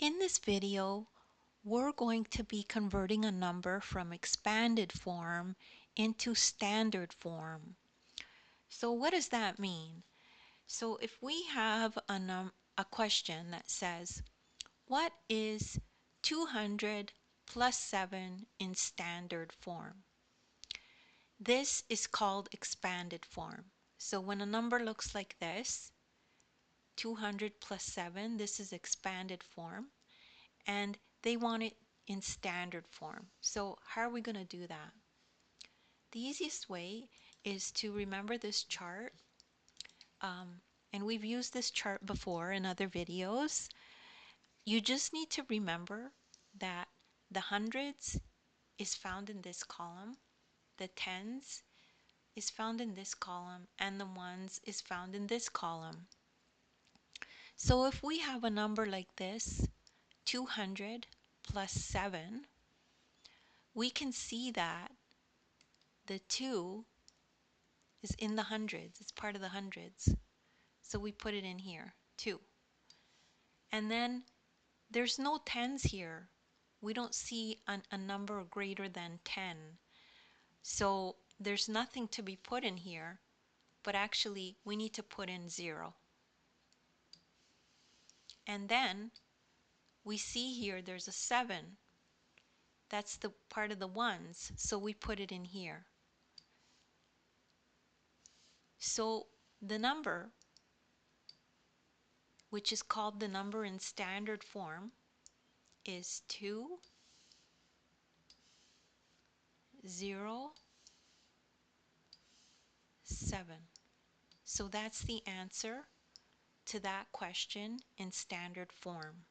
In this video, we're going to be converting a number from expanded form into standard form. So what does that mean? So if we have a question that says, what is 200 plus 7 in standard form? This is called expanded form. So when a number looks like this, 200 plus 7, this is expanded form. And they want it in standard form. So how are we going to do that? The easiest way is to remember this chart. And we've used this chart before in other videos. You just need to remember that the hundreds is found in this column, the tens is found in this column, and the ones is found in this column. So if we have a number like this, 200 plus 7, we can see that the 2 is in the hundreds. It's part of the hundreds. So we put it in here, 2. And then there's no tens here. We don't see a number greater than 10. So there's nothing to be put in here, but actually we need to put in 0. And then we see here there's a 7. That's the part of the ones, so we put it in here. So the number, which is called the number in standard form, is 2, 0, 7. So that's the answer to that question in standard form.